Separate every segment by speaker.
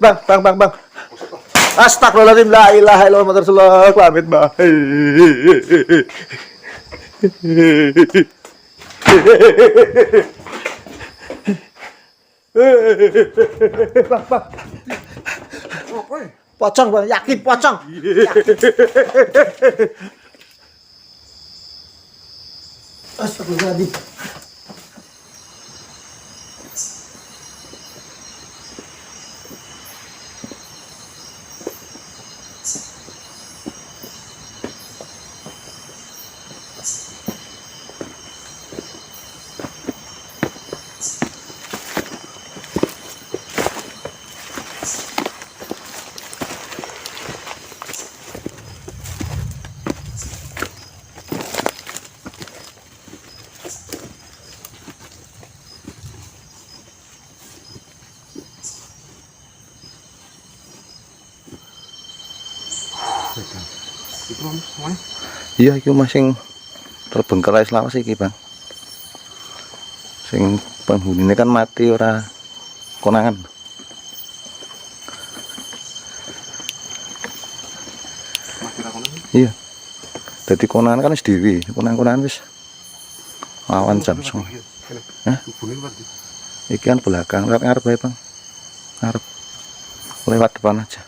Speaker 1: Bang. Astagfirullahaladzim, la ilaha illallah Muhammadur Rasulullah. Pamit, Bang. Bang. Pocong, Bang. Yakin pocong. Astagfirullahaladzim. Iya, iki masing terbengkalai selawas iki, Bang. Sing penghunine kan mati ora konangan.
Speaker 2: Mati ra konangan.
Speaker 1: Iya. Dadi konangan kan wis dhewe, konangan wis lawan jam 09.00. Hah?
Speaker 2: Hubungin Pak.
Speaker 1: Iki kan belakang, lewat ngarep ae, Bang. Ngarep. Lewat depan aja.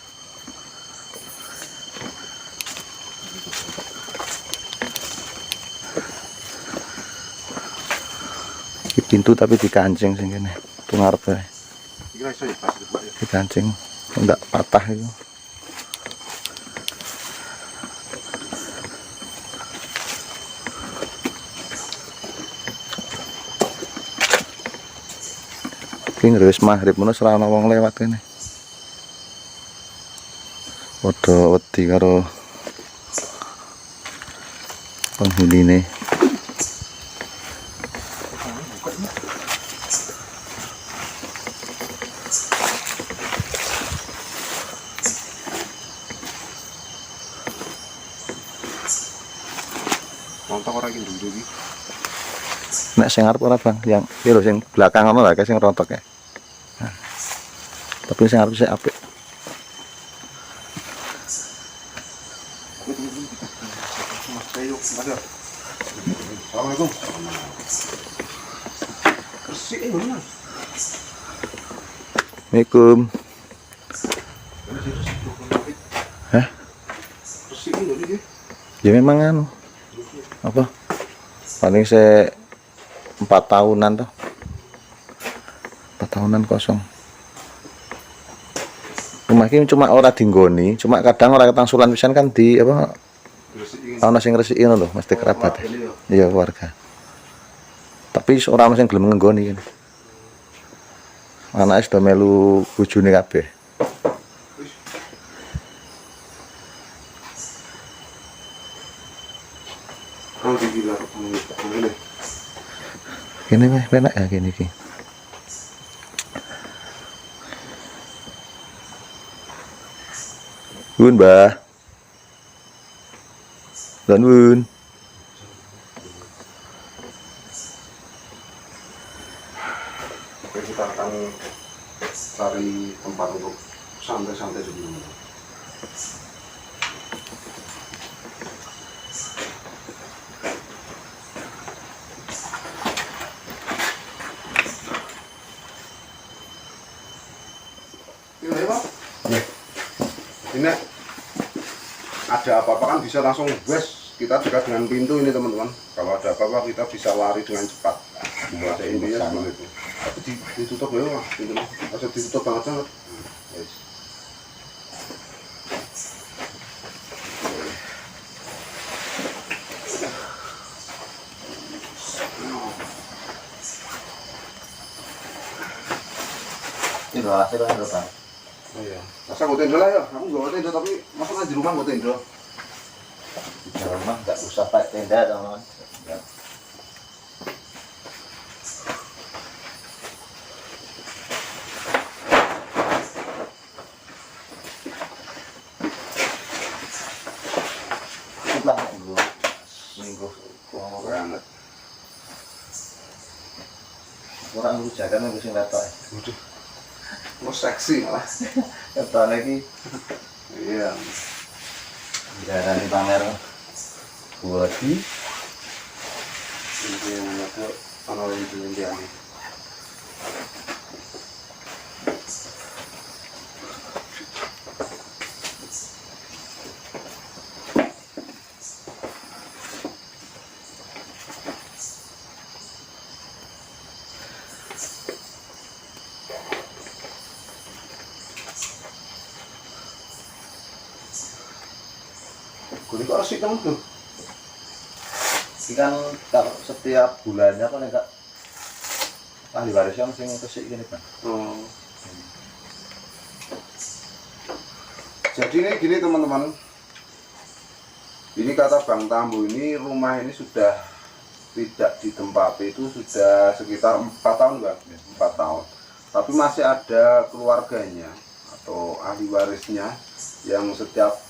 Speaker 1: Pintu tapi dikancing sing kene. Tuh ngarep ae.
Speaker 2: Iki ra iso ya pas itu, Pak ya.
Speaker 1: Dikancing enggak patah itu. Iki wis maghrib menawa ora ana wong lewat kene. Padha wedi karo penghunine.
Speaker 2: Rontok ora iki nduru iki.
Speaker 1: Nek sing arep ora, Bang, yang iki lho sing belakang ngono lah kae sing rontok ya. Nah. Tapi sing arep sik apik.
Speaker 2: Mas Kayu, Mas. Assalamualaikum. Bersih ini Mas.
Speaker 1: Assalamualaikum. Hah?
Speaker 2: Bersih ini iki.
Speaker 1: Ya memang anu. Apa? Paling saya 4 tahunan toh. 4 tahunan kosong. Rumah ini cuma ora dinggoni, cuma kadang ora ketangsulan pisan kan di apa? Ana sing ngresiki ngono lho, mesti kerabat. Iya, keluarga. Tapi ora ana sing gelem ngenggoni kan. Anake sudah melu bojone kabeh.
Speaker 2: Oh, gila ini.
Speaker 1: Kene mah penak ya kene iki. Bun, Mbah. Dan Bun.
Speaker 2: Oke, kita akan cari tempat untuk santai-santai sebelum itu. Ini Pak. Ini ada apa-apa kan bisa langsung wes kita juga dengan pintu ini teman-teman. Kalau ada apa-apa kita bisa lari dengan cepat. Bahasa intinya seperti itu. Tapi ditutup ya Mas, pintunya. Harus ditutup banget. Yes.
Speaker 1: Ini lho hasil kan lho, Bang.
Speaker 2: Oh iya. Masa gue tenda lah ya, aku gak tenda tapi masa di rumah gue tenda.
Speaker 1: Di rumah nggak usah pakai tenda dong. Ya. Itulah minggu
Speaker 2: Banget.
Speaker 1: orang lu jaga nunggu sing letok.
Speaker 2: Waduh. Oh, seksi malah.
Speaker 1: Ketone iki
Speaker 2: Iya.
Speaker 1: diarani pamer body.
Speaker 2: Ini yang ada ana ini. Kuwi kok resik kamu tuh.
Speaker 1: Ini kan kalau setiap bulannya kan enggak ahli waris yang sing kesik gini kan.
Speaker 2: Oh. Jadi ini gini teman-teman. Ini kata Bang Tambu ini rumah ini sudah tidak ditempati itu sudah sekitar 4 tahun Bang, 4 tahun. Tapi masih ada keluarganya atau ahli warisnya yang setiap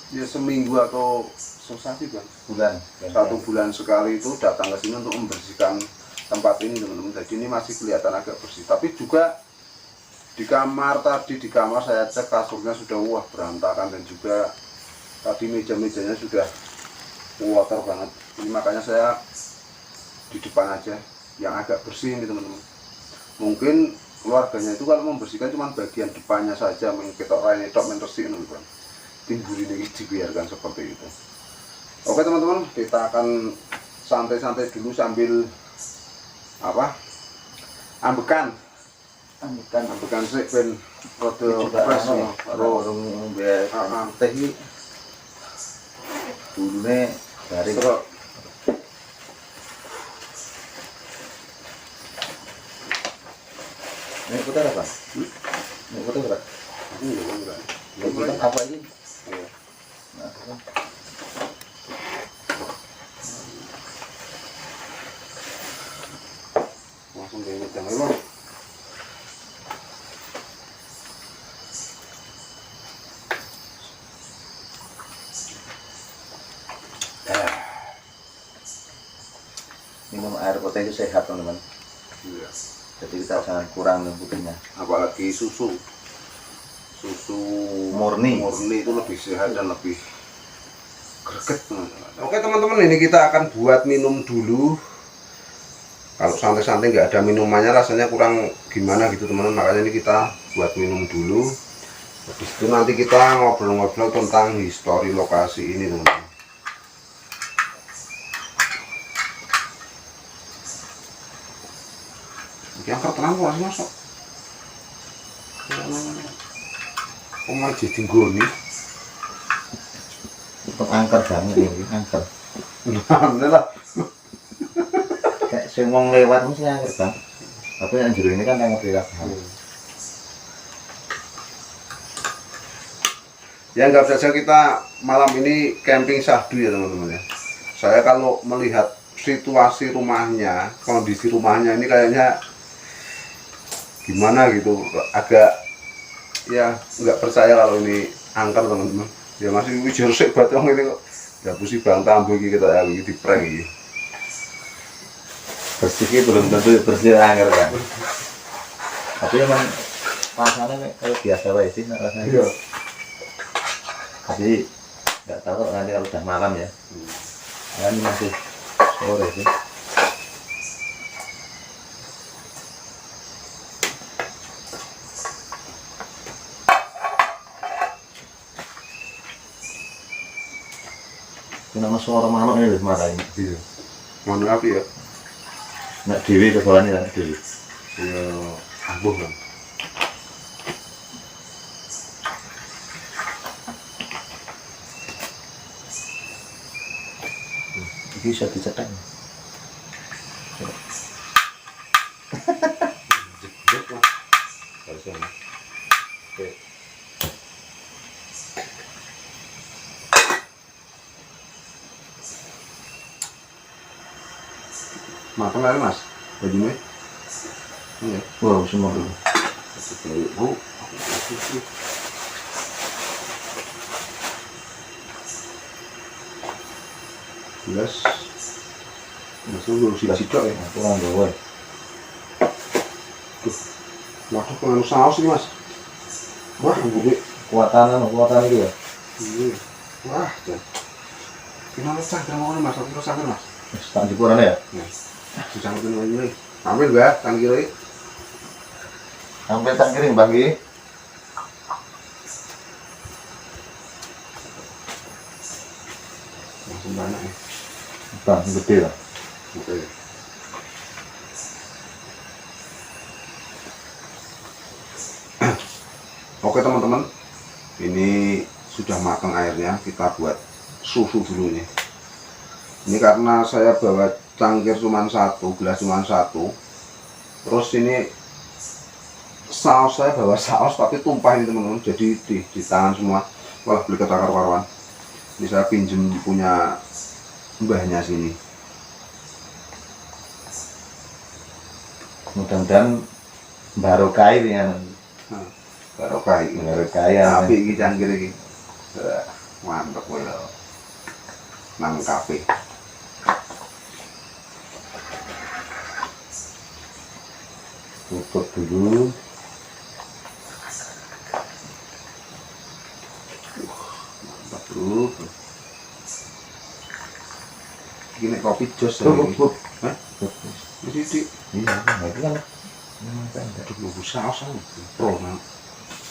Speaker 2: ya seminggu atau susah sih Bang,
Speaker 1: Bulan.
Speaker 2: 1 bulan sekali itu datang ke sini untuk membersihkan tempat ini teman-teman. Jadi ini masih kelihatan agak bersih. Tapi juga di kamar tadi, di kamar saya cek kasurnya sudah wah berantakan dan juga tadi meja-mejanya sudah kotor banget. Ini makanya saya di depan aja yang agak bersih ini teman-teman. Mungkin keluarganya itu kalau membersihkan cuma bagian depannya saja, mengketok raine tok mentersi ini Bang. Timbul ini dibiarkan seperti itu. Oke teman-teman, kita akan santai-santai dulu sambil apa? Ambekan sih ben rada fresh karo
Speaker 1: ngombe teh iki dulune dari
Speaker 2: serok.
Speaker 1: ini putar apa? Ini putar apa?
Speaker 2: Enggak.
Speaker 1: Ini putar apa ini?
Speaker 2: Iya.
Speaker 1: Nah, kan.
Speaker 2: Langsung diinget yang Bang.
Speaker 1: Minum air putih itu sehat teman-teman.
Speaker 2: Iya.
Speaker 1: Jadi kita jangan kurang minum putihnya.
Speaker 2: Apalagi susu
Speaker 1: Murni
Speaker 2: itu lebih sehat dan lebih greget teman-teman. Oke teman-teman, ini kita akan buat minum dulu. Kalau santai-santai nggak ada minumannya rasanya kurang gimana gitu teman-teman, makanya ini kita buat minum dulu. Habis itu nanti kita ngobrol-ngobrol tentang histori lokasi ini teman-teman. Yang tertenang kok masuk. Oh malah jadi nggoni.
Speaker 1: untuk angker banget ini angker.
Speaker 2: Nah, lah.
Speaker 1: Kayak sing wong lewat mesti angker Bang. Tapi yang jero ini kan yang ngerti lah.
Speaker 2: Ya nggak saja kita malam ini camping syahdu ya teman-teman ya. Saya kalau melihat situasi rumahnya, kondisi rumahnya ini kayaknya gimana gitu, agak ya nggak percaya kalau ini angker teman-teman. Ya masih wijur sik batong ini kok. Ya pusi Bang Tambu iki kita ya iki diprank iki.
Speaker 1: Bersih belum tentu bersih angker kan. Tapi emang rasanya kayak biasa wae sih rasanya.
Speaker 2: Iya.
Speaker 1: Jadi nggak tahu kalau nanti kalau udah malam ya. Kan masih sore sih. Kenapa suara manuk ini marah ini?
Speaker 2: Iya. Mana api ya?
Speaker 1: Nak dewi ke bawah ini nak dewi.
Speaker 2: Ya, ambuh kan.
Speaker 1: Ini bisa dicetak.
Speaker 2: Jek lah. Harusnya. Oke. Makan lagi Mas, bajunya? Iya.
Speaker 1: Wow, semua dulu.
Speaker 2: Oh, jelas. Masuk dulu si cok ya.
Speaker 1: Kurang gawe.
Speaker 2: Waduh, pengen saus ini mas. Wah, bumi.
Speaker 1: Kuatan itu ya.
Speaker 2: Iya. Wah, dan. Gimana cangkir mau mas? Aku terus cangkir mas.
Speaker 1: Tak jepuran ya.
Speaker 2: Ya. Cangkir lagi. Ambil ya, cangkir lagi.
Speaker 1: Sampai tak kiring bagi.
Speaker 2: Langsung banyak ya.
Speaker 1: Bang, gede lah.
Speaker 2: Oke. Oke teman-teman, ini sudah matang airnya, kita buat susu dulu nih. Ini karena saya bawa cangkir cuma satu, gelas cuma satu. Terus ini saus, saya bawa saus tapi tumpah ini teman-teman, jadi di tangan semua. Wah, beli ketakar-karuan. Ini saya pinjem punya mbahnya sini.
Speaker 1: Mudah-mudahan barokah ini ya.
Speaker 2: Barokah iki.
Speaker 1: Barokah ya.
Speaker 2: Apik iki cangkir iki. Mantap kowe. Nang kafe.
Speaker 1: Tutup dulu.
Speaker 2: Mantap bro. Ini kopi jos ya.
Speaker 1: Bub.
Speaker 2: Hah? Ini di
Speaker 1: Iya, itu kan.
Speaker 2: aduh lu saus aku. Pro nang.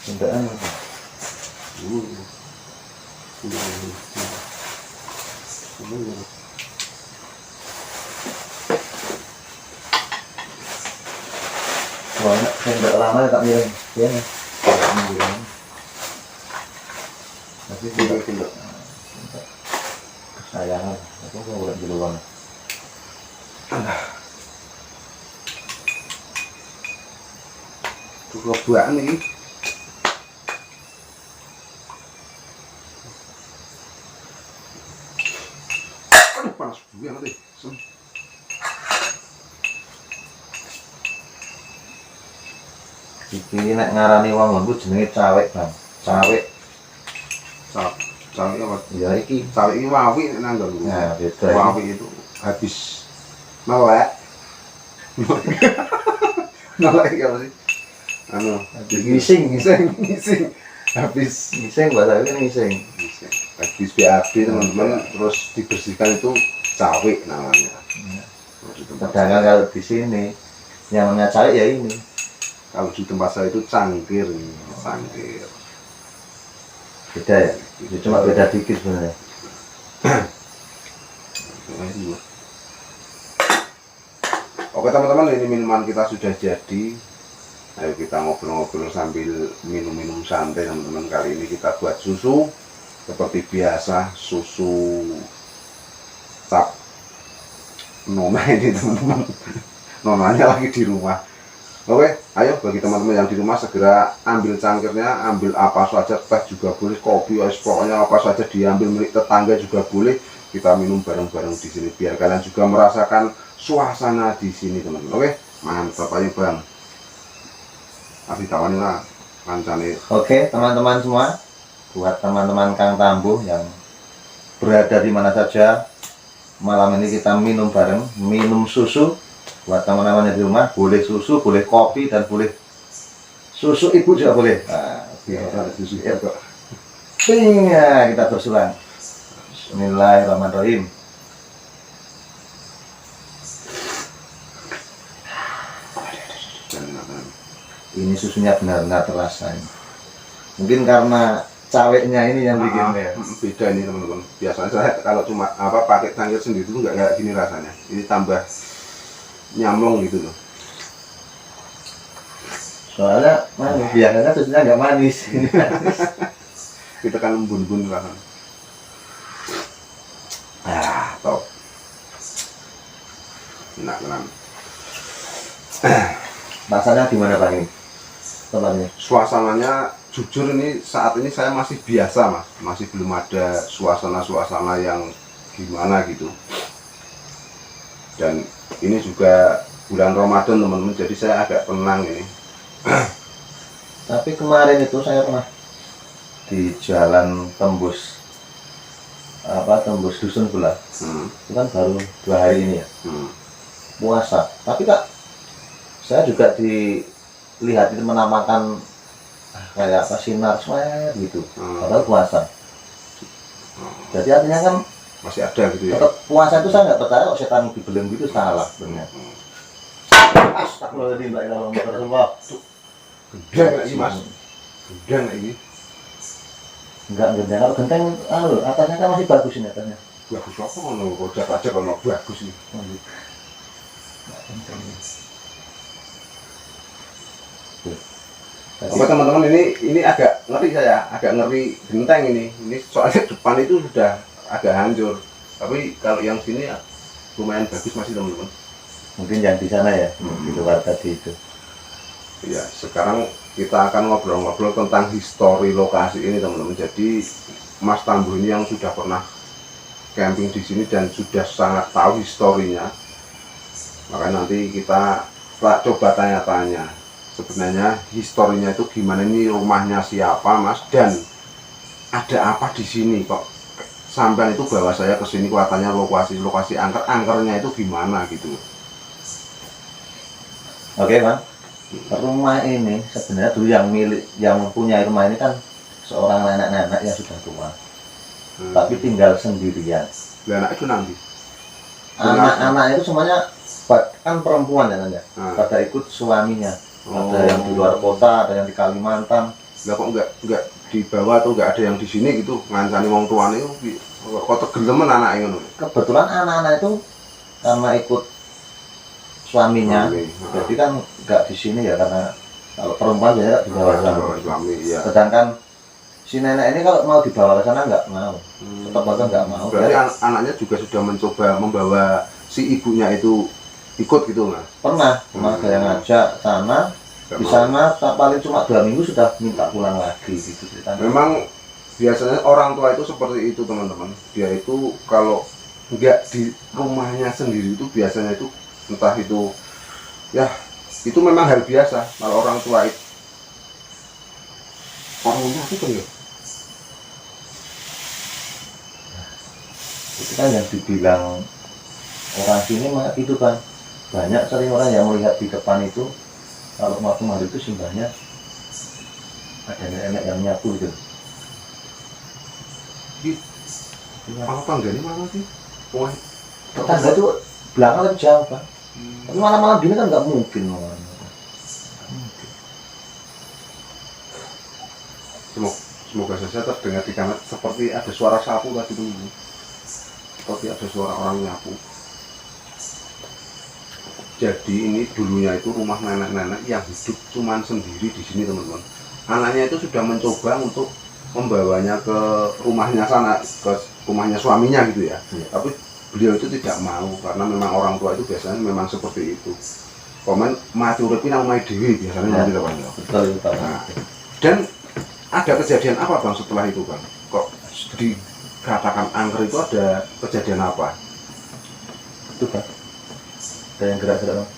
Speaker 1: Tendaan. Banyak sendok lama tak miring. Iya nih. Tapi tidak kesayangan. Aku mau udah duluan.
Speaker 2: Kebuaan ini. Aduh panas juga nanti.
Speaker 1: Iki nek ngarani wong nggonku jenenge cawek, Bang. Cawek.
Speaker 2: Cawe apa?
Speaker 1: Ya iki.
Speaker 2: Cawe ini wawi nang nggon.
Speaker 1: Nah, beda.
Speaker 2: Wawi itu habis melek. Melek ya apa sih? Anu,
Speaker 1: Ngising.
Speaker 2: ngising. Habis
Speaker 1: Ngising bahasa ini ngising.
Speaker 2: habis BAB teman-teman, terus dibersihkan itu cawe namanya. Terus di tempat
Speaker 1: Sedangkan kalau di sini yang namanya cawek ya ini.
Speaker 2: kalau di tempat saya itu cangkir, cangkir.
Speaker 1: Beda ya. Ya, cuma beda dikit sebenarnya.
Speaker 2: Oke teman-teman, ini minuman kita sudah jadi. Ayo kita ngobrol-ngobrol sambil minum-minum santai teman-teman. Kali ini kita buat susu seperti biasa, susu cap Nona ini teman-teman. Nonanya lagi di rumah. Oke, ayo bagi teman-teman yang di rumah segera ambil cangkirnya, ambil apa saja, teh juga boleh, kopi, pokoknya apa saja diambil, milik tetangga juga boleh. Kita minum bareng-bareng di sini biar kalian juga merasakan suasana di sini teman-teman. Oke, mantap aja bang. Asli kawan lah, mancane.
Speaker 1: Oke, teman-teman semua, buat teman-teman Kang Tambuh yang berada di mana saja, malam ini kita minum bareng, minum susu. Buat teman-teman yang di rumah, boleh susu, boleh kopi, dan boleh susu ibu juga boleh. Nah,
Speaker 2: Ada susu
Speaker 1: ya.
Speaker 2: kok.
Speaker 1: Ping, ya, kita bersulang. Bismillahirrahmanirrahim. Ini susunya benar-benar terasa. Mungkin karena caweknya ini yang bikin ya.
Speaker 2: Beda ini teman-teman. Biasanya saya kalau cuma apa pakai cangkir sendiri itu nggak kayak gini rasanya. Ini tambah nyamlong gitu loh.
Speaker 1: Soalnya manis, biasanya susunya nggak manis. Ini manis.
Speaker 2: Kita kan embun-embun rasanya. Top. Enak kan.
Speaker 1: Rasanya gimana Pak ini? Tempatnya?
Speaker 2: Suasananya jujur ini saat ini saya masih biasa mas, masih belum ada suasana-suasana yang gimana gitu. Dan ini juga bulan Ramadan teman-teman, jadi saya agak tenang ini.
Speaker 1: Tapi kemarin itu saya pernah di jalan tembus tembus dusun pula. Itu kan baru 2 hari ini ya. Puasa. Tapi Kak, saya juga di lihat itu menampakkan kayak apa sinar swer gitu, padahal puasa. Jadi artinya kan
Speaker 2: masih ada gitu ya.
Speaker 1: tetap puasa itu saya nggak percaya kok setan dibeleng gitu salah sebenarnya. Astagfirullahaladzim, la ilaha illallah.
Speaker 2: Gendeng lagi mas, gendeng lagi.
Speaker 1: Enggak gendeng, kalau genteng atasnya kan masih bagus ini atasnya.
Speaker 2: Bagus apa kalau kocak aja kalau bagus nih.
Speaker 1: Oh, gitu.
Speaker 2: Oke teman-teman, ini agak ngeri, saya agak ngeri genteng ini soalnya depan itu sudah agak hancur, tapi kalau yang sini ya lumayan bagus masih teman-teman.
Speaker 1: Mungkin yang di sana ya, di luar tadi itu.
Speaker 2: Ya, sekarang kita akan ngobrol-ngobrol tentang histori lokasi ini teman-teman. Jadi Mas Tambuh ini yang sudah pernah camping di sini dan sudah sangat tahu historinya, makanya nanti kita coba tanya-tanya sebenarnya historinya itu gimana, ini rumahnya siapa mas, dan ada apa di sini kok sampean itu bawa saya ke sini, kelihatannya lokasi angkernya itu gimana gitu.
Speaker 1: Oke bang, rumah ini sebenarnya dulu yang punya rumah ini kan seorang nenek-nenek yang sudah tua, tapi tinggal sendirian.
Speaker 2: Anak itu nanti
Speaker 1: Anak-anak itu semuanya kan perempuan ya nanya, pada ikut suaminya. Ada yang di luar kota, ada yang di Kalimantan.
Speaker 2: Lah kok enggak dibawa atau enggak ada yang di sini gitu ngancani wong tuane itu kok tegelemen anake ngono.
Speaker 1: Kebetulan anak-anak itu karena ikut suaminya, jadi kan enggak di sini ya, karena kalau perempuan biasanya dibawa suami. Iya. Sedangkan si nenek ini kalau mau dibawa ke sana enggak mau, tetap aja enggak mau.
Speaker 2: Berarti anaknya juga sudah mencoba membawa si ibunya itu ikut gitu mas?
Speaker 1: Pernah ada yang ngajak sana, di sana paling cuma 2 minggu sudah minta pulang lagi gitu ceritanya.
Speaker 2: Memang biasanya orang tua itu seperti itu teman-teman, dia itu kalau nggak di rumahnya sendiri itu biasanya itu entah itu ya itu memang hal biasa kalau orang tua itu orangnya itu kan ya
Speaker 1: itu kan yang dibilang orang sini mah itu kan banyak sering orang yang melihat di depan itu kalau waktu maghrib itu simbahnya ada nenek yang nyapu gitu.
Speaker 2: Apa tangganya mana sih? Wah,
Speaker 1: tetangga itu belakang lebih jauh kan. Tapi malam-malam gini kan nggak mungkin malam.
Speaker 2: Semoga saja terdengar di kamar seperti ada suara sapu tadi dulu, seperti ada suara orang nyapu. Jadi ini dulunya itu rumah nenek-nenek yang hidup cuman sendiri di sini teman-teman. Anaknya itu sudah mencoba untuk membawanya ke rumahnya sana, ke rumahnya suaminya gitu ya. Tapi beliau itu tidak mau karena memang orang tua itu biasanya memang seperti itu. Komen mati uripin nang omahe dhewe biasanya gitu Bang.
Speaker 1: Betul itu.
Speaker 2: Nah, dan ada kejadian apa Bang setelah itu Bang? Kok dikatakan angker itu ada kejadian apa?
Speaker 1: Itu kan. Ada yang gerak-gerak bang.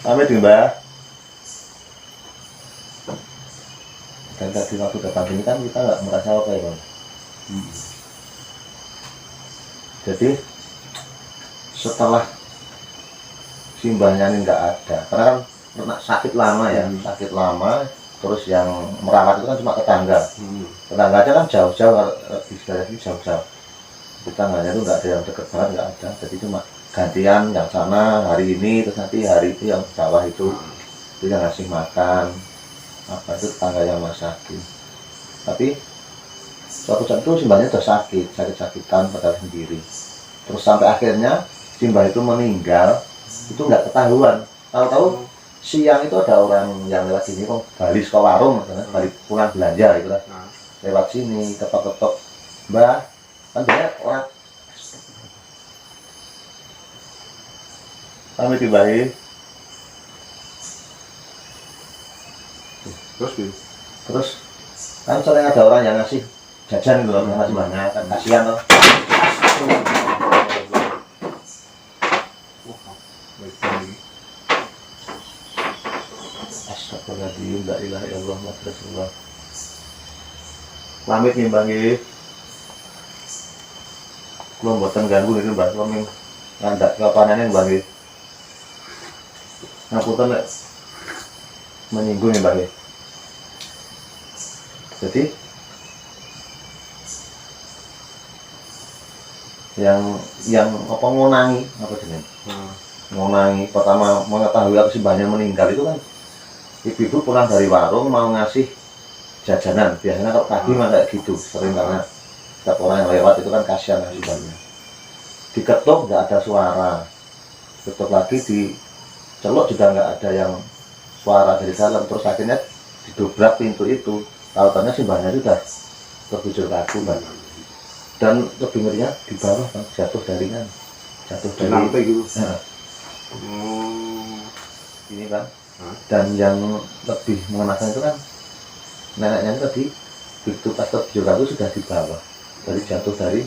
Speaker 1: Pamit ya mbak. Dan tadi waktu datang sini kan kita nggak merasa apa ya bang. Jadi setelah simbahnya ini nggak ada, karena kan pernah sakit lama ya, sakit lama. Terus yang merawat itu kan cuma tetangga. Tetangga aja kan jauh-jauh, di sekitar sini jauh-jauh. Tetangganya itu nggak ada yang deket banget, nggak ada. Jadi cuma gantian yang sana hari ini, terus nanti hari itu yang bawah itu yang ngasih makan. Apa itu tetangga yang masakin. Tapi suatu saat itu simbahnya udah sakit-sakitan padahal sendiri. Terus sampai akhirnya simbah itu meninggal, itu nggak ketahuan. Tahu-tahu siang itu ada orang yang lewat sini kok balik ke warung, balik pulang belanja gitu lah. Lewat sini ketok-ketok, mbak, kan banyak orang. Kami tibahin. Terus kan sering ada orang yang ngasih jajan gitu loh, yang ngasih banyak, kan kasihan loh. Astagfirullahaladzim, la ilaha illallah Muhammad Rasulullah. Pamit nih bang, belum buatan ganggu ini mbak, belum ngandak kapanane Mbah nggih. Ngapunten nek menyinggung ya Mbah nggih. Jadi yang apa ngonangi apa jenenge? Ngonangi pertama mengetahui kalau si mbahnya meninggal itu kan ibu-ibu pulang dari warung mau ngasih jajanan. Biasanya kalau pagi mah kayak gitu sering karena setiap orang yang lewat itu kan kasihan ngasih mbahnya. Diketuk nggak ada suara, ketuk lagi diceluk juga nggak ada yang suara dari dalam, terus akhirnya didobrak pintu itu, tahu-tahunya si mbahnya sudah terbujur kaku Mbak. Dan lebih ngerinya di bawah kan jatuh dari
Speaker 2: lantai gitu.
Speaker 1: Ini kan. Dan yang lebih mengenaskan itu kan neneknya itu tadi begitu pas terbujur kaku sudah di bawah, dari jatuh dari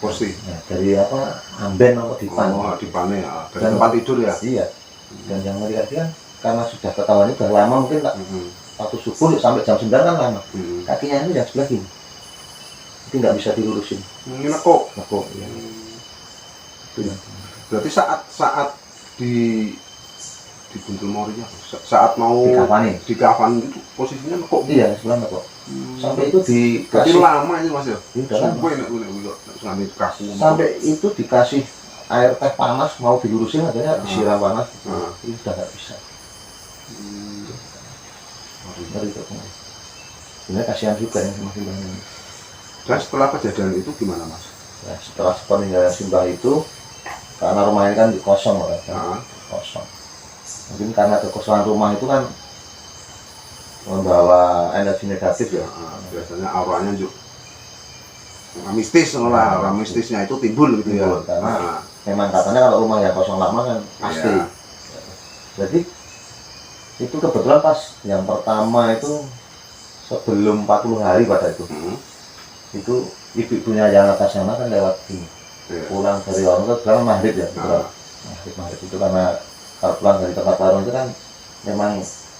Speaker 2: Kursi.
Speaker 1: ya, dari apa amben atau dipan.
Speaker 2: Oh, dipan ya. Dari
Speaker 1: Dan-
Speaker 2: tempat tidur ya.
Speaker 1: Iya. Dan yang ngeri lagi kan karena sudah ketahuan udah lama mungkin tak waktu subuh sampai jam 9 kan lama. Kakinya ini yang sebelah gini. Itu nggak bisa dilurusin.
Speaker 2: Ini nekuk.
Speaker 1: Nekuk. Ya. Itu yang
Speaker 2: Berarti saat di Buntul Morinya, saat mau
Speaker 1: di kafani.
Speaker 2: itu posisinya nekuk.
Speaker 1: Iya, sebelah nekuk. Sampai itu
Speaker 2: Berarti
Speaker 1: dikasih
Speaker 2: lama ini Mas ya.
Speaker 1: Udah lama.
Speaker 2: Sumpah ini sampai kaku.
Speaker 1: Sampai itu dikasih air teh panas mau dilurusin akhirnya disiram panas. Itu udah nggak bisa. Ngeri kok. Sebenarnya kasihan juga yang sama Simbah ini.
Speaker 2: Dan setelah kejadian itu gimana Mas?
Speaker 1: Nah, setelah peninggalan Simbah itu karena rumah ini kan kosong kan, kosong. Mungkin karena kekosongan rumah itu kan membawa energi negatif ya.
Speaker 2: Biasanya auranya juga mistis lah, aura mistisnya itu timbul gitu ya.
Speaker 1: Timbul, karena memang katanya kalau rumah yang kosong lama kan pasti.
Speaker 2: Iya.
Speaker 1: Jadi itu kebetulan pas yang pertama itu sebelum 40 hari pada itu ibu-ibunya yang atas sana kan lewat sini.
Speaker 2: Iya.
Speaker 1: Pulang dari warung itu sekarang maghrib ya. Maghrib itu karena kalau pulang dari tempat warung itu kan memang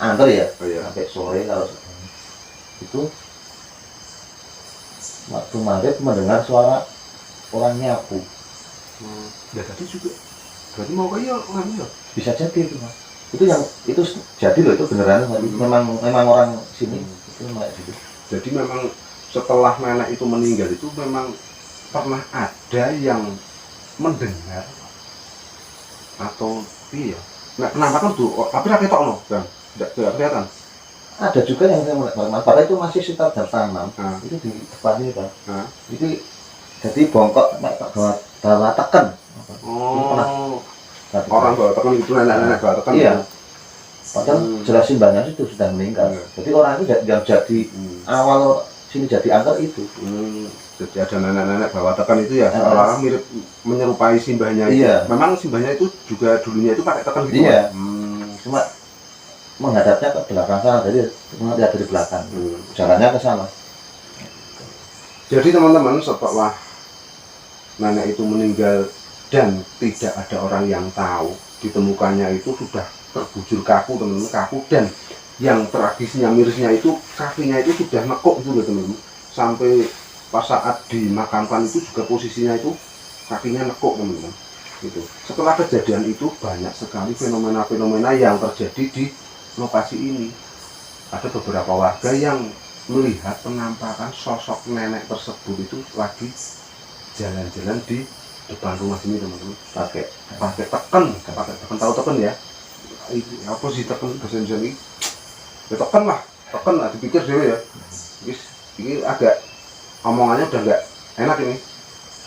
Speaker 1: antar ya.
Speaker 2: Iya.
Speaker 1: Sampai sore kalau itu waktu maghrib mendengar suara orang nyapu.
Speaker 2: Ya tadi juga. Berarti mau kayak orang ya.
Speaker 1: Bisa jadi itu Mas. Itu yang itu jadi loh, itu beneran memang orang sini itu memang kayak gitu.
Speaker 2: Jadi memang setelah nenek itu meninggal itu memang pernah ada yang mendengar atau iya. Nah, kenapa kan tuh? Tapi rakyat tak no, Bang. Tidak kelihatan.
Speaker 1: Ada juga yang saya mulai padahal itu masih sekitar jam 6 itu di depan ini Bang. Itu jadi bongkok bawa teken.
Speaker 2: Oh. Orang bawa tekan itu nenek-nenek bawa tekan.
Speaker 1: Iya. Padahal jelas Simbahnya itu sudah meninggal. Jadi orang itu yang jadi awal sini jadi angker itu.
Speaker 2: Jadi ada nenek-nenek bawa tekan itu ya, seolah-olah mirip menyerupai Simbahnya itu.
Speaker 1: Iya.
Speaker 2: Memang Simbahnya itu juga dulunya itu pakai tekan gitu.
Speaker 1: Iya. Cuma menghadapnya ke belakang sana, jadi melihat dari belakang. Jalannya ke sana.
Speaker 2: Jadi teman-teman setelah nenek itu meninggal dan tidak ada orang yang tahu, ditemukannya itu sudah terbujur kaku teman-teman, kaku, dan yang tragisnya mirisnya itu kakinya itu sudah nekuk itu loh teman-teman. Sampai pas saat dimakamkan itu juga posisinya itu kakinya nekuk teman-teman. Gitu. Setelah kejadian itu banyak sekali fenomena-fenomena yang terjadi di lokasi ini. Ada beberapa warga yang melihat penampakan sosok nenek tersebut itu lagi jalan-jalan di depan rumah sini teman-teman, pakai tekan tahu tekan ya, apa sih tekan bahasa Indonesia ini ya, tekan lah dipikir dulu ya. Ini agak omongannya udah nggak enak ini.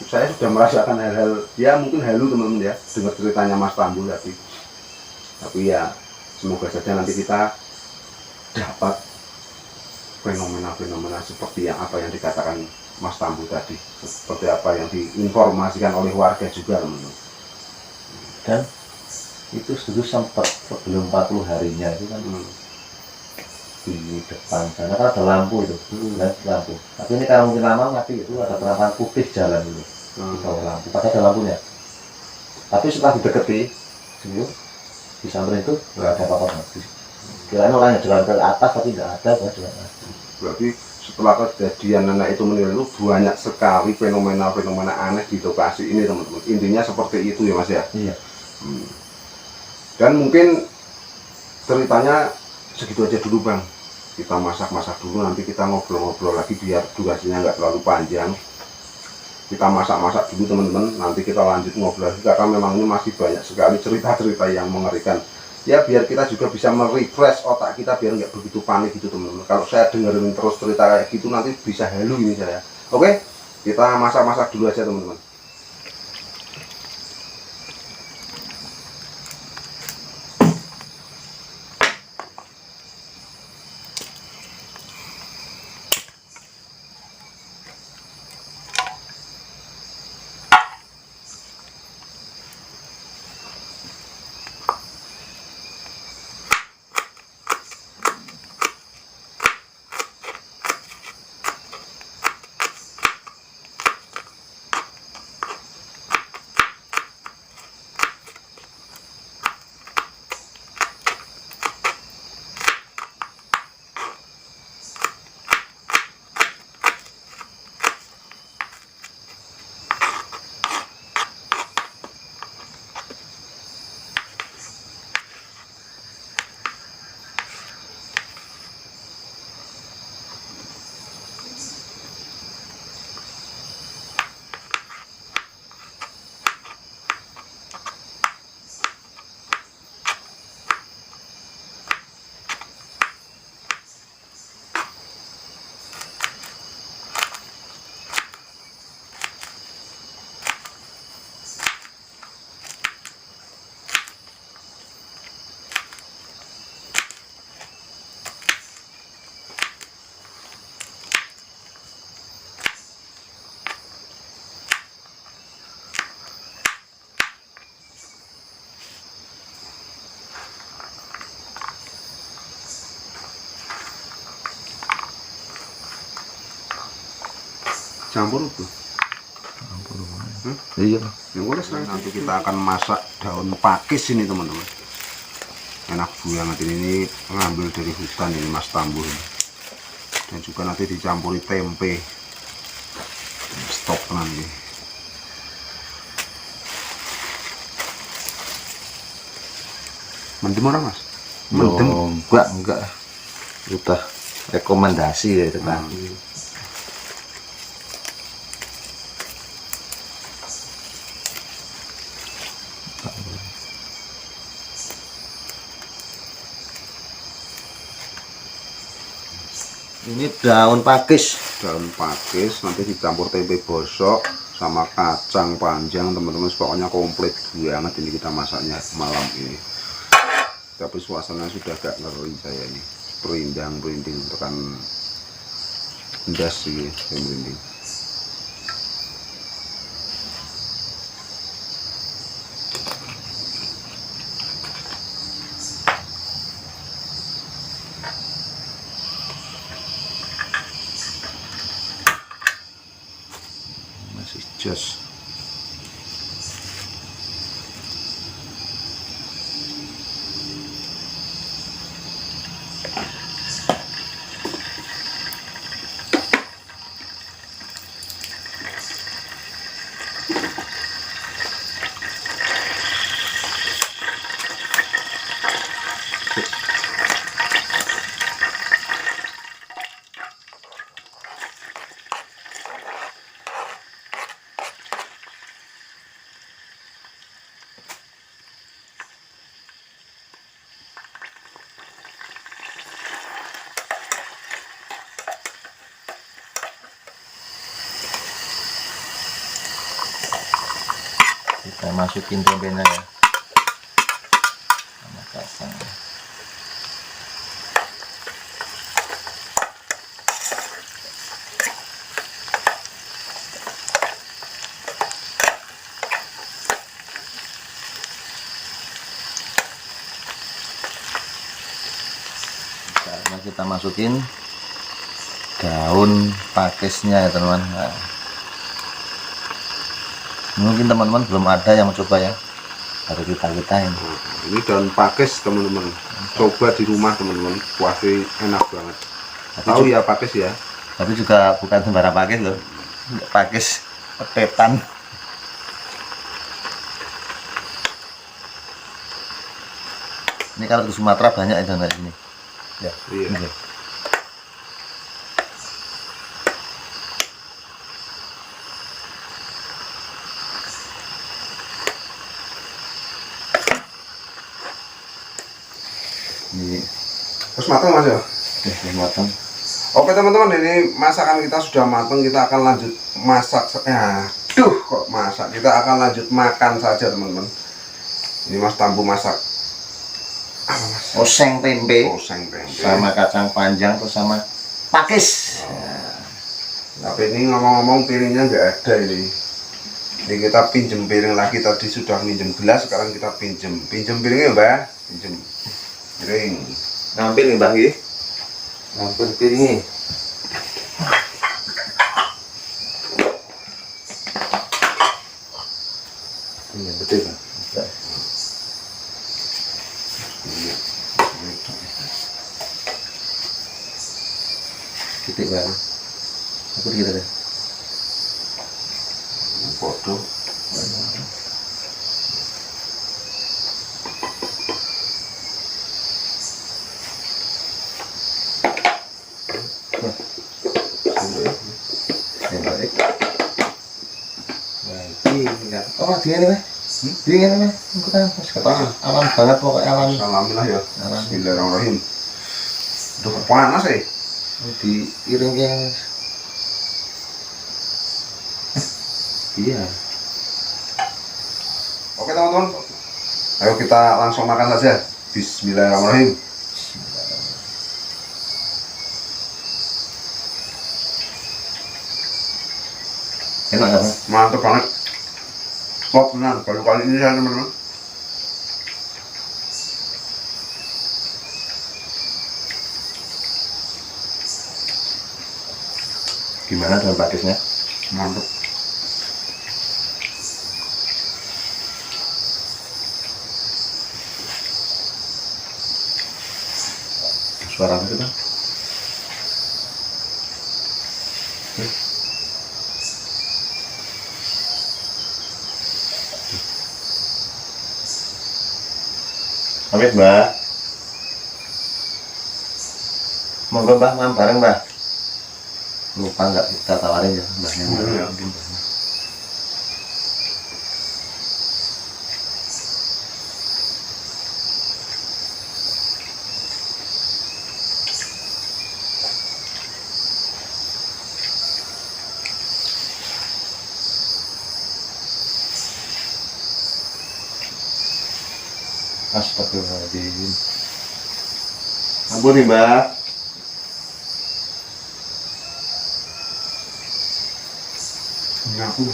Speaker 2: Saya sudah merasakan hal-hal ya mungkin halu teman-teman ya dengar ceritanya Mas Tambu tadi, tapi ya semoga saja nanti kita dapat fenomena-fenomena seperti yang apa yang dikatakan Mas Tambu tadi, seperti apa yang diinformasikan oleh warga juga teman-teman.
Speaker 1: Dan itu dulu sempat sebelum 40 harinya itu kan di depan sana kan ada lampu itu, lampu. Tapi ini kalau mungkin lama mati itu ada penampakan putih jalan dulu di bawah lampu, padahal ada lampunya. Tapi setelah dideketi, di samping itu nggak ada apa-apa. Kirain orang yang jalan ke atas tapi nggak ada, jalan.
Speaker 2: Berarti setelah kejadian nenek itu meninggal itu banyak sekali fenomena-fenomena aneh di lokasi ini teman-teman. Intinya seperti itu ya Mas ya.
Speaker 1: Iya.
Speaker 2: Dan mungkin ceritanya segitu aja dulu Bang. Kita masak-masak dulu, nanti kita ngobrol-ngobrol lagi biar durasinya nggak terlalu panjang. Kita masak-masak dulu teman-teman, nanti kita lanjut ngobrol lagi karena memang ini masih banyak sekali cerita-cerita yang mengerikan. Ya biar kita juga bisa merefresh otak kita biar nggak begitu panik gitu teman-teman. Kalau saya dengerin terus cerita kayak gitu nanti bisa halu ini saya. Oke, kita masak-masak dulu aja teman-teman. Campur itu.
Speaker 1: Iya.
Speaker 2: Yang boleh nanti kita akan masak daun pakis ini teman-teman. Enak banget ini ngambil dari hutan ini Mas Tambuh ini. Dan juga nanti dicampuri tempe. Stop nanti. Mendem orang Mas? Mendem.
Speaker 1: Enggak. Udah rekomendasi ya itu tadi. Ini daun pakis.
Speaker 2: Daun pakis nanti dicampur tempe bosok sama kacang panjang teman-teman, pokoknya komplit banget ini kita masaknya malam ini. Tapi suasana sudah agak ngeri saya ini, merinding tekan ndas sih saya merinding.
Speaker 1: Masih jos. Kita masukin tempenya ya, sama kacang. Sekarang kita masukin daun pakisnya ya teman-teman. Nah, mungkin teman-teman belum ada yang mencoba ya, baru kita ini.
Speaker 2: Ini daun pakis teman-teman, coba di rumah teman-teman, pasti enak banget. Tahu ya pakis ya?
Speaker 1: Tapi juga bukan sembarang pakis loh. Pakis petetan. Ini kalau di Sumatera banyak itu kayak ini. Ya,
Speaker 2: Iya.
Speaker 1: ini. Ini
Speaker 2: Terus matang Mas ya?
Speaker 1: matang.
Speaker 2: Oke teman-teman, ini masakan kita sudah matang. Kita akan lanjut masak. Aduh, kok masak? Kita akan lanjut makan saja teman-teman. Ini Mas Tambu masak apa Mas?
Speaker 1: Oseng tempe
Speaker 2: Oseng tempe.
Speaker 1: sama kacang panjang terus sama pakis.
Speaker 2: Tapi ini ngomong-ngomong piringnya nggak ada ini. Ini kita pinjem piring lagi, tadi sudah minjem gelas, sekarang kita pinjem piringnya Mbak, pinjem piring.
Speaker 1: Ngambil nih Mbak Gi. Ngambil piringnya. Iya betul Pak. Titik Pak. Aku dikit ada.
Speaker 2: Foto.
Speaker 1: Oh, dia nih, dia nih, bukan pas kata alam banget pokoknya alam.
Speaker 2: Alhamdulillah ya.
Speaker 1: Alam.
Speaker 2: Bismillahirrahmanirrahim. Duh, panas ya.
Speaker 1: Di iringnya. Iya.
Speaker 2: Oke teman-teman, ayo kita langsung makan saja. Bismillahirrahmanirrahim.
Speaker 1: Enak apa?
Speaker 2: Mantap banget. Top benar, baru kali ini ya teman-teman.
Speaker 1: Gimana dengan pakisnya?
Speaker 2: Mantap.
Speaker 1: Suara apa itu Bang? Pamit Mbak. Monggo Mbak, makan bareng Mbak. Lupa nggak kita tawarin ya Mbaknya.
Speaker 2: Iya.
Speaker 1: Astagfirullahaladzim. Ampun nih Mbak.
Speaker 2: Ngaku.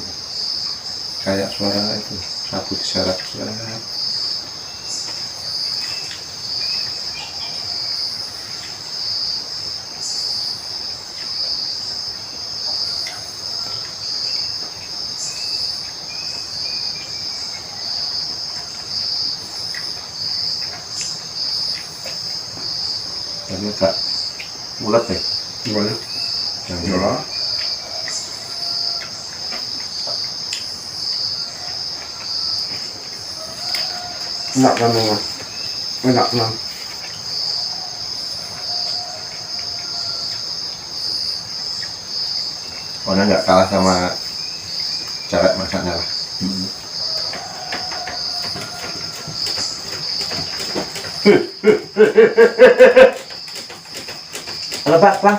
Speaker 1: Kayak suara itu sapu diseret. Ini agak bulat deh.
Speaker 2: Gimana?
Speaker 1: Yang
Speaker 2: Ya. Enak kan Mas? Enak kan?
Speaker 1: Pokoknya nggak kalah sama cara masaknya lah. Halo Pak, Bang.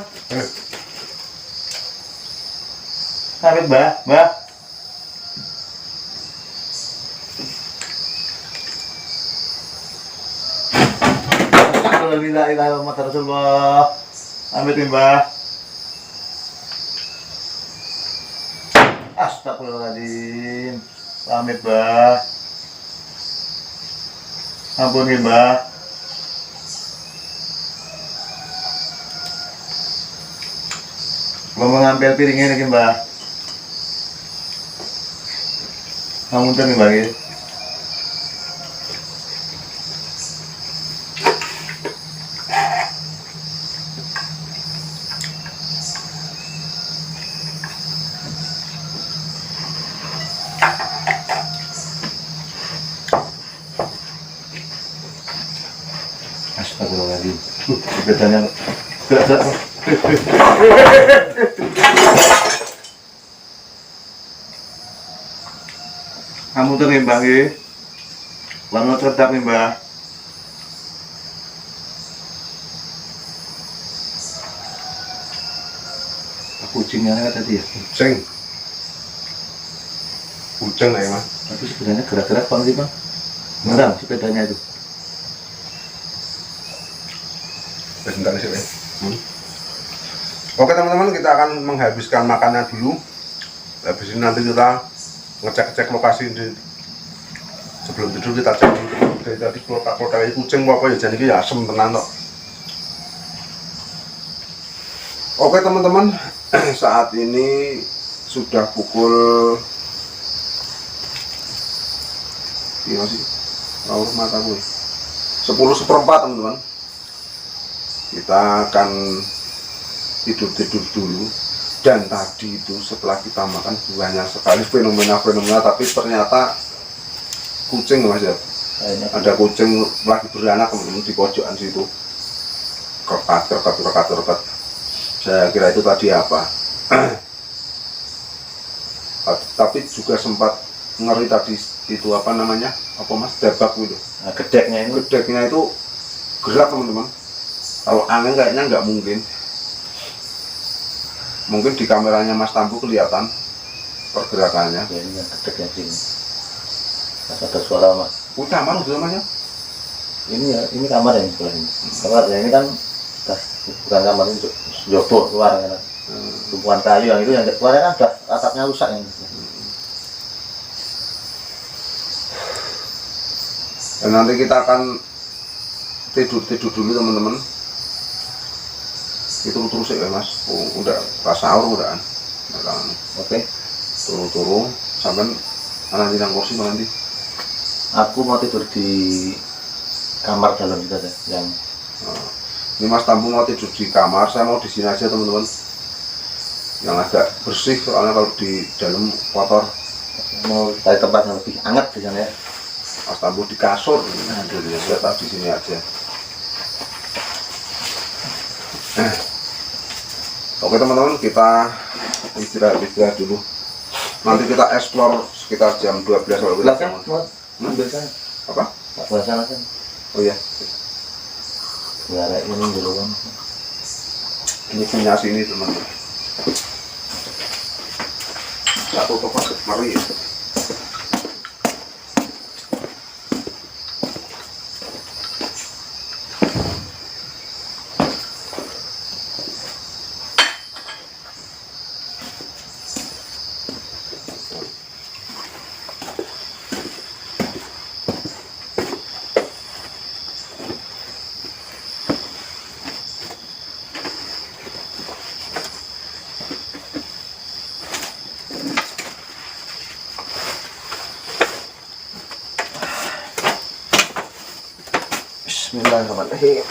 Speaker 1: Pamit Mbak, Mbak. Alhamdulillah, Rasulullah. Pamit nih Mbak. Astagfirullahaladzim. Pamit Mbak. Ampun nih Mbak. Mau ngambil piringnya lagi Mbak. Kamu nih Mbak. Astagfirullahaladzim. Sepedanya gerak-gerak. Kamu tuh nih Mbak, bangun cerdak nih Mbak. Kucingnya kan tadi ya.
Speaker 2: Kucing ya mas.
Speaker 1: Tapi sebenarnya gerak-gerak bang sih bang. Ngerang sepedanya itu.
Speaker 2: Sebentar sih. Oke teman-teman, kita akan menghabiskan makannya dulu. Habis ini nanti kita ngecek-cek lokasi di sebelum tidur. Kita cek dari tadi klotak-klotak kucing apa ya, jadi ya asem tenan kok. Oke teman-teman, saat ini sudah pukul iya sih, rawuh mata gue 10:04 teman-teman. Kita akan tidur dulu. Dan tadi itu setelah kita makan banyak sekali fenomena-fenomena, tapi ternyata kucing mas ya, ada kucing lagi beranak teman-teman di pojokan situ, rekat. Saya kira itu tadi apa tapi juga sempat ngeri tadi itu apa namanya, apa mas, debak gitu.
Speaker 1: Nah, gedeknya
Speaker 2: itu gerak teman-teman. Kalau angin kayaknya nggak mungkin di kameranya Mas Tambu kelihatan pergerakannya.
Speaker 1: Ya, ini gedeknya sini. Ada suara mas.
Speaker 2: Kamar itu namanya.
Speaker 1: Ini ya, ini kamar yang sebelah ini. Kamar ya, ini kan bukan kamar ini, jopo luar kan. Tumpuan kayu yang itu yang keluar kan udah atapnya rusak yang itu.
Speaker 2: Dan nanti kita akan tidur dulu teman-teman. Itu terus ya mas. Udah pas sahur udah kan.
Speaker 1: Oke.
Speaker 2: Turu sampai nanti nang kursi nanti.
Speaker 1: Aku mau tidur di kamar dalam itu aja yang.
Speaker 2: Ini Mas Tambu mau tidur di kamar, saya mau di sini aja teman-teman. Yang agak bersih, soalnya kalau di dalam kotor.
Speaker 1: Mau cari tempat yang lebih hangat di sana ya.
Speaker 2: Mas Tambu di kasur, jadi saya tak di sini aja. Oke teman-teman, kita istirahat dulu. Nanti kita explore sekitar jam 12 kalau kita
Speaker 1: bangun. Biasa.
Speaker 2: Apa?
Speaker 1: Biasa kan.
Speaker 2: Oh iya.
Speaker 1: Ya, ini dulu kan.
Speaker 2: Ini punya sini teman-teman. Satu toko mari. Bismillahirrahmanirrahim.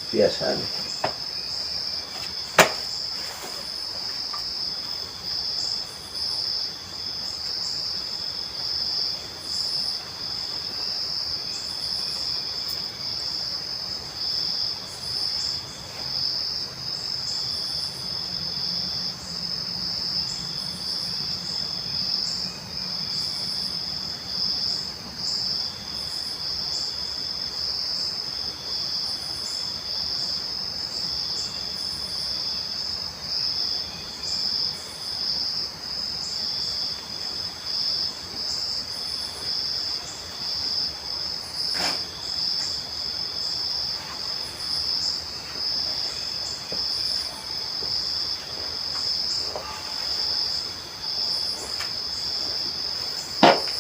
Speaker 2: Biasa nih.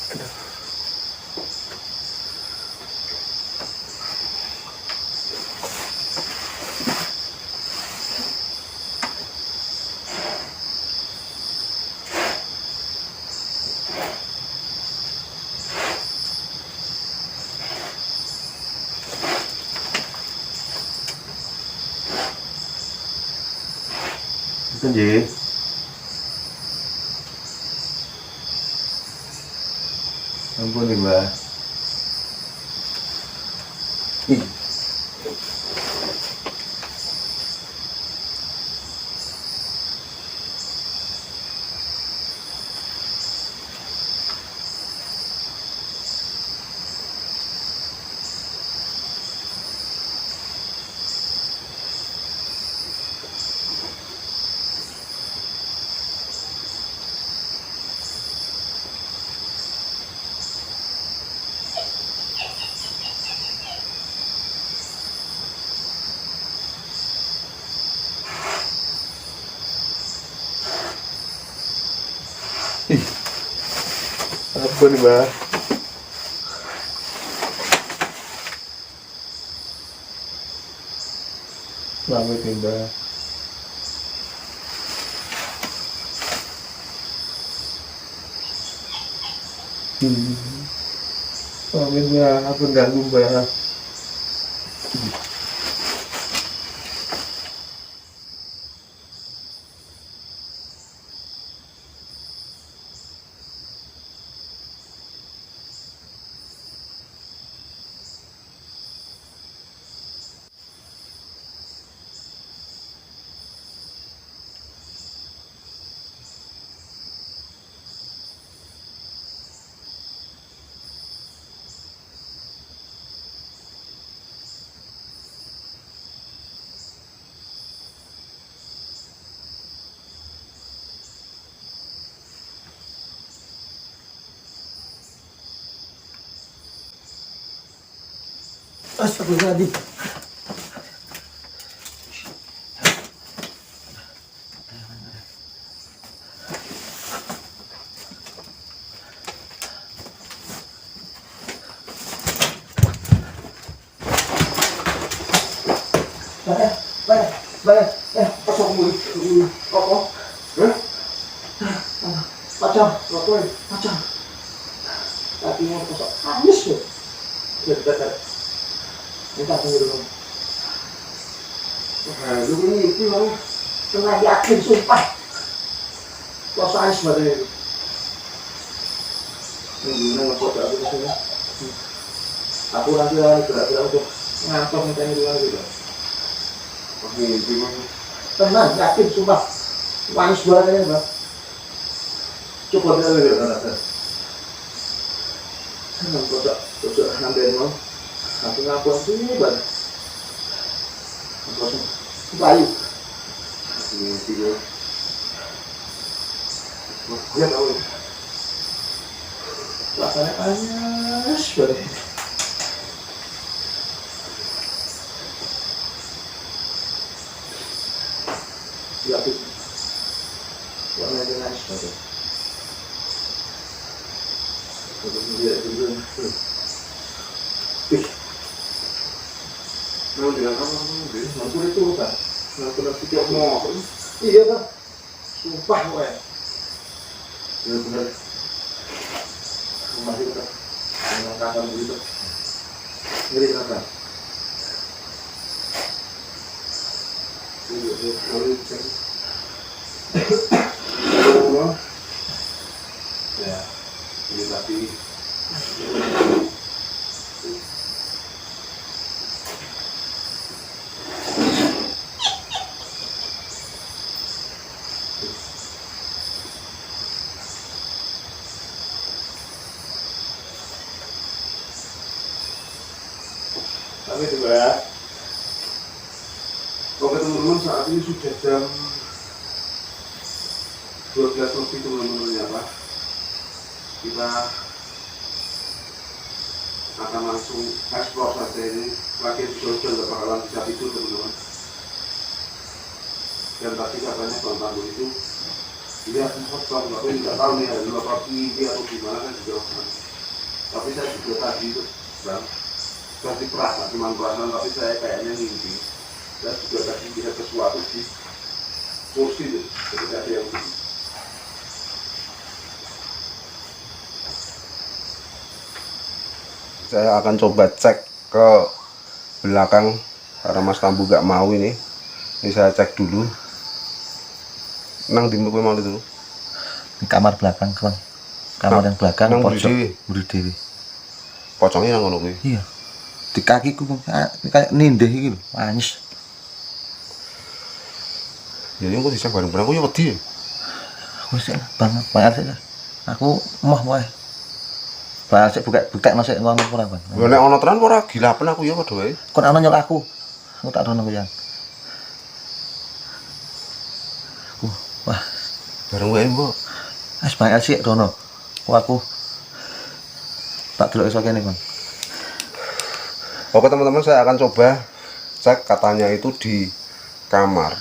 Speaker 1: Itu nggih. Ampun nih, Mbak. Ih. Ih. Ampun nih, Mbak. Selamat nih, Mbak. Selamat, Mbak. Ampun ganggu, Mbak. Astagfirullahaladzim. Pasok mo. Ako. Pacang, lakoy. Pacang. Tapi mo pasok. Ayos mo. Bentar. Minta tunggu dulu. Lu ini itu mau kena yakin sumpah. Kok sayang sebenarnya. Ini ngepot aku kesini. Aku nanti gerak-gerak untuk ngantor minta ini dulu gitu. Oke, gimana? Tenang, yakin sumpah. Manis banget ini, Bang. Coba kita lihat nanti. Kocok nambahin mau. Aku ngaku sih banget. Langsung bayu. Ini video. Lihat tahu. Rasanya panas banget. Ya tuh. Warnanya panas banget. Untuk lihat dulu. Mau bilang apa? Mampu itu kan? Mampu nanti tiap mau. Iya kan? Sumpah gue. Benar-benar. Rumah itu kan? Dengan kasar begitu. Ngeri kan? Iya, kalau cek. Ya, ini tapi. Tapi juga oke teman-teman, saat ini sudah jam 12 lebih teman-teman ya Pak. Kita akan langsung explore saja ini. Lagi sudah nggak bakalan bisa tidur teman-teman. Dan tadi katanya Bang Tandu itu
Speaker 2: Iya, kocok, tapi nggak tahu nih ada lupa mimpi atau gimana kan juga. Tapi saya juga tadi itu, bang, seperti perasaan, cuma perasaan, tapi saya kayaknya mimpi. Saya juga tadi lihat sesuatu di kursi itu, ketika ada yang begini. Saya akan coba cek ke belakang karena Mas Tambu gak mau ini saya cek dulu. Nang di mau itu
Speaker 1: Di kamar belakang kan. Kamar yang belakang
Speaker 2: nang
Speaker 1: pojok
Speaker 2: buri
Speaker 1: dewi.
Speaker 2: pocongnya nang ngono kuwi.
Speaker 1: Iya. Di kakiku kayak nindih iki lho, manis.
Speaker 2: Ya yang kok bisa bareng-bareng aku ya wedi.
Speaker 1: Wis banget banget sih. Aku moh wae. Bal sik buka nasi ngono ora, Bang.
Speaker 2: Lho nek ana tenan ora gilapen aku ya padha wae.
Speaker 1: Kon ana nyok aku. Aku tak rono ya. Wah,
Speaker 2: Bareng wae, Mbok.
Speaker 1: wis banget sih rono. Aku tak delok iso kene, Bang.
Speaker 2: Oke teman-teman, saya akan coba cek katanya itu di kamar.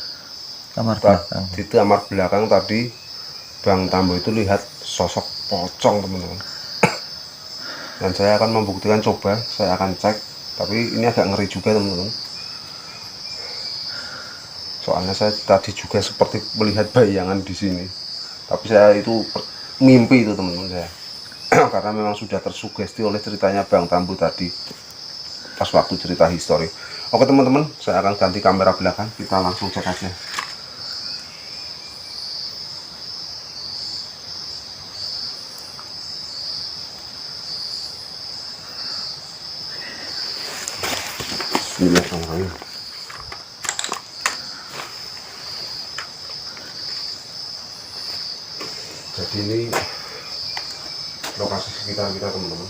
Speaker 1: Kamar belakang.
Speaker 2: Di kamar belakang tadi Bang Tambo itu lihat sosok pocong teman-teman. Dan saya akan membuktikan, coba saya akan cek, tapi ini agak ngeri juga teman-teman. Soalnya saya tadi juga seperti melihat bayangan di sini, tapi saya itu mimpi itu teman-teman saya. Karena memang sudah tersugesti oleh ceritanya Bang Tambo tadi pas waktu cerita histori. Oke teman-teman, saya akan ganti kamera belakang, kita langsung cek aja. Bismillahirrahmanirrahim. Jadi ini lokasi sekitar kita teman-teman.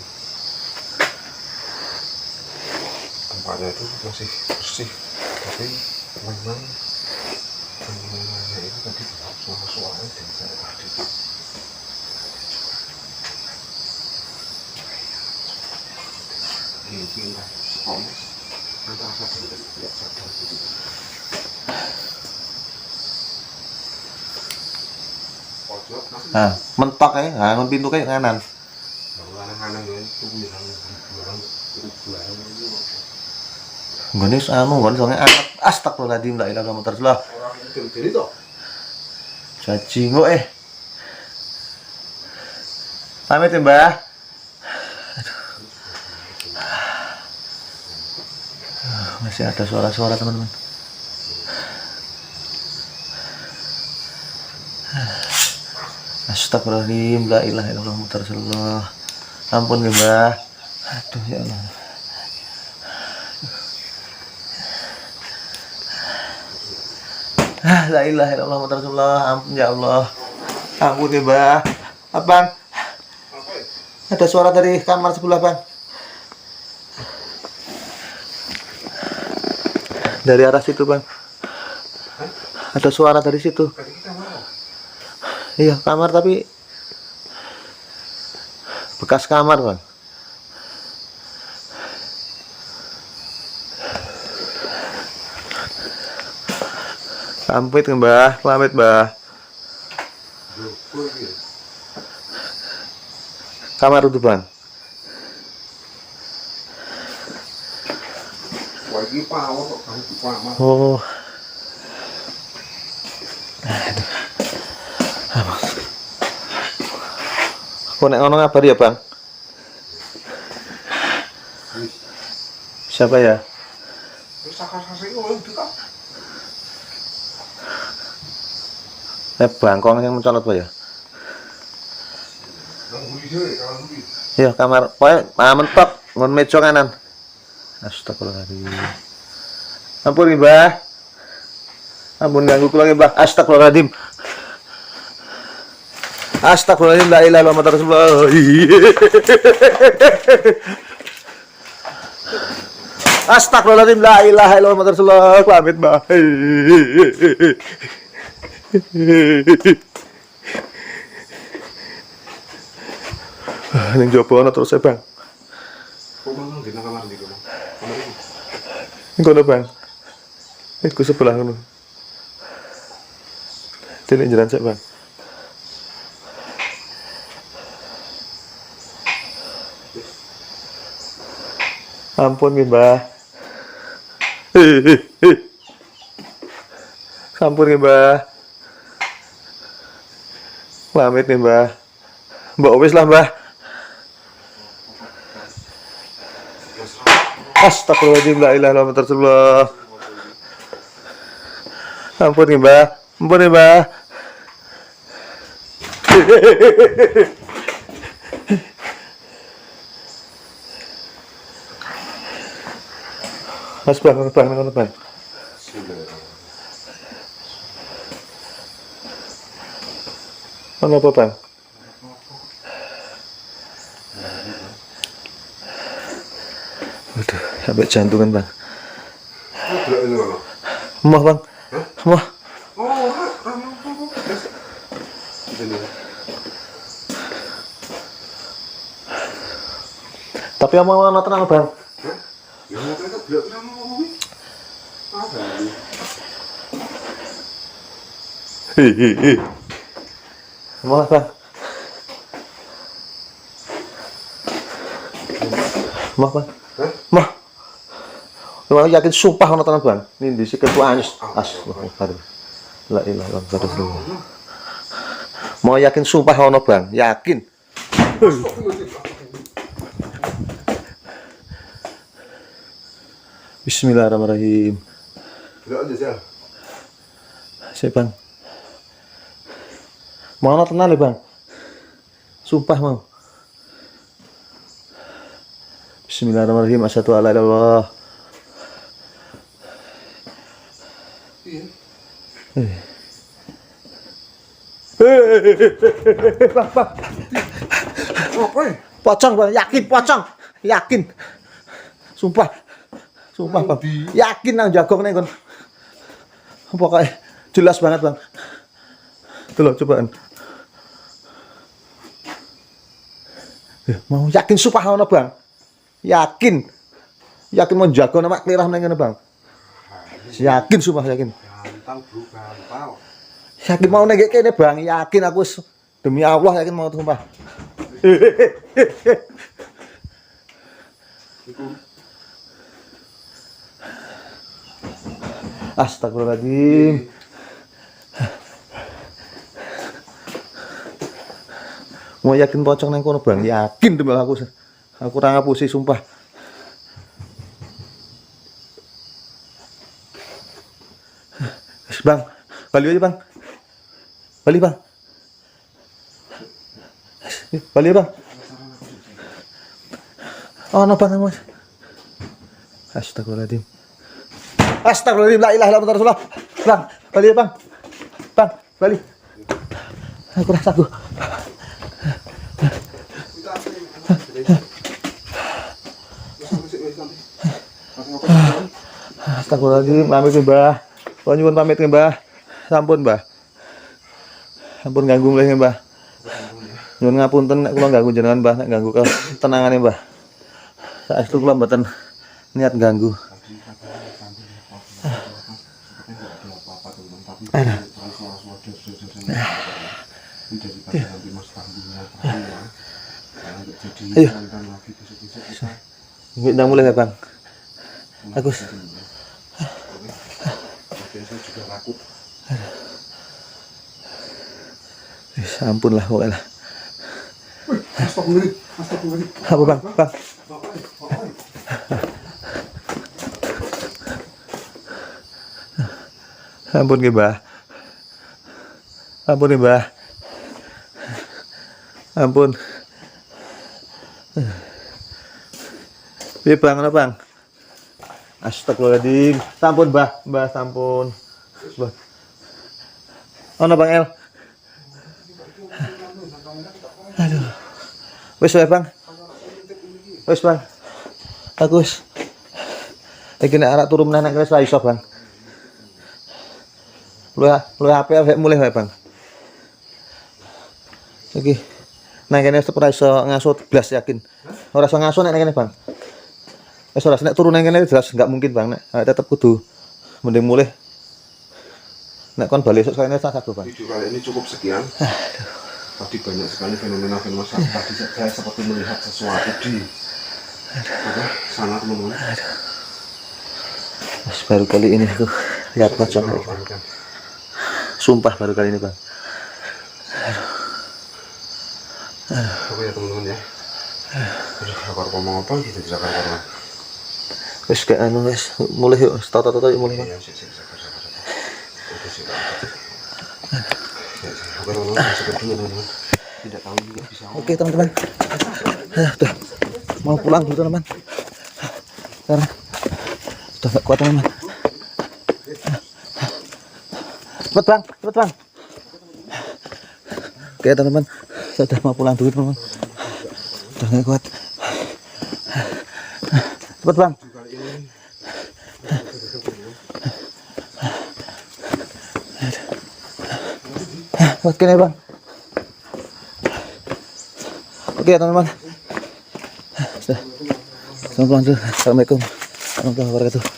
Speaker 2: Tempatnya itu masih bersih, tapi memang itu tadi suara-suaranya dari saya tadi. Ini pindah sekolah.
Speaker 1: Nah, mentok ae, ngon pintu kayak kanan. Nggone anu nggone soalnya anget. Astagfirullahaladzim, la ilaha illallah. Cacing kok Pamit ya, Mbah. Masih ada suara-suara teman-teman. Astagfirullahaladzim, la ilaha illallah Muhammad Rasulullah. Ampun ya, Mbah. Aduh ya Allah. La ilaha illallah Muhammad Rasulullah. Ampun ya Allah. Ampun ya, Mbah. Abang, ada suara dari kamar sebelah, Bang. Dari arah situ, Bang. Ada suara dari situ. Iya, kamar tapi bekas kamar, Bang. Pamit, Mbah. Pamit, Mbah. Kamar itu, Bang. Oh. Kok nek ngono ngabar ya, Bang? Siapa ya? Bangkong yang mencolot Pak ya? Iya, kamar. Pokoknya mentok, ngon meja kanan. Astagfirullahaladzim. Ampun, Mbah. Ampun ganggu kula, Mbah. Astagfirullahaladzim. Astagfirullahaladzim, la ilaha illallah Rasulullah. Astagfirullahaladzim, la ilaha illallah Rasulullah. Pamit, Mbah. Ning jopo ana terus, Bang. Ngono, Bang. Iku sebelah ngono. Dene jalan sik, Bang. Ampun nggih, Mbah. Sampun nggih, Mbah. Pamit nih, Mbah. Mbak wis lah, Mbah. Astagfirullahaladzim, la ilaha illallah Rasulullah. Ampun nih, Mbah. Ampun nih, Mbah. Mas Bang, Bang, Bang. Apa, Bang? Waduh, sampai jantungan, Bang. Mah, Bang. Mah. Tapi mau tenang, Bang.
Speaker 2: Ya mau itu belak nama apa kuwi? Ada ini.
Speaker 1: Mau, Bang. Mah, Bang. Mah. Lu yakin sumpah ono tenan, Bang. Ini dhisik ketu anyes. Astagfirullah. La ilaha illallah. Mau yakin sumpah ono, Bang. Yakin. Bismillahirrahmanirrahim.
Speaker 2: Belak aja, Sel.
Speaker 1: Saya, Bang. Mau ono tenan, Bang. Sumpah mau. Bismillahirrahmanirrahim. Asyhadu alla ilaha illallah.
Speaker 2: Iya.
Speaker 1: Bang, Bang.
Speaker 2: Apa?
Speaker 1: Pocong, Bang. Yakin pocong. Yakin. Sumpah. Sumpah, Bang. Yakin nang jagong ning kon. Pokoknya jelas banget, Bang. Tuh loh, cobaan. Mau yakin sumpah ono, Bang. Yakin. Yakin mau jago nama klirah ning kene, Bang. Yakin sumpah yakin.
Speaker 2: Gampang, Bro, gampang.
Speaker 1: Yakin mau ning kene, Bang. Yakin aku demi Allah yakin mau sumpah. Astagfirullahaladzim. Mau yakin pocong neng kono, Bang. Yakin demi aku ora ngapusi sumpah. Bang, balik aja, Bang. Balik, Bang. Balik, Bang. Oh, no, Bang, Mas. Astagfirullahaladzim. Astagfirullahaladzim, la ilaha illallah Rasulullah. Bang, balik, Bang. Bang, balik. Aku rasa aku. Astagfirullahaladzim, pamit nih, Mbah. Kau nyuwun pamit nih, Mbah. Sampun, Mbah. Sampun ganggu mulai nih, Mbah. Nyuwun ngapunten nek kula ganggu jenengan, Mbah, nek ganggu ketenangane, Mbah. Saestu kula mboten niat ganggu. Ayo. Nggak mulai ya, Bang. Aku. Ampun lah pokoknya lah. Apa, Bang? Bang. Ampun nggih, Mbah. Ampun nggih, Mbah. Ampun. Piye, Bang? Ana, Bang? Astagfirullahaladzim. Sampun, Mbah. Mbah, sampun. Mbah. Ana, Bang El. Aduh. Wis wae, Bang. Wis, Bang. Aku wis. Iki nek arek turu meneh nek wis ra iso, Bang. Lu HP mulai wae, Bang. Iki. Nang kene ora iso ngasut blas yakin. Ora iso ngasut nek kene, Bang. Wis ora nek turu nang kene jelas enggak mungkin, Bang. Nek tetep kudu mending mulih. Nek kon bali esuk kene sak sago, Bang.
Speaker 2: Video kali ini cukup sekian. Tadi banyak sekali fenomena-fenomena tadi saya seperti melihat sesuatu di Oke, sana teman-teman.
Speaker 1: Mas, baru kali ini aku lihat pocong. Sumpah baru kali ini bang.
Speaker 2: Oke ya teman-teman ya. Udah ngomong apa gitu bisa karuan.
Speaker 1: Wes kayak anu wes mulai yuk, toto yuk mulai bang.
Speaker 2: Iya, sih. Itu sih. Oke teman-teman, seperti itu teman-teman. Tidak tahu juga bisa.
Speaker 1: Oke teman-teman, udah mau pulang dulu teman-teman. Karena udah gak kuat teman-teman. Cepet bang. Oke teman-teman, saya udah mau pulang dulu teman-teman. Udah gak kuat. Cepet bang. Oke nih bang. Oke ya teman-teman. Sudah. Selamat pulang dulu. Assalamualaikum warahmatullahi wabarakatuh.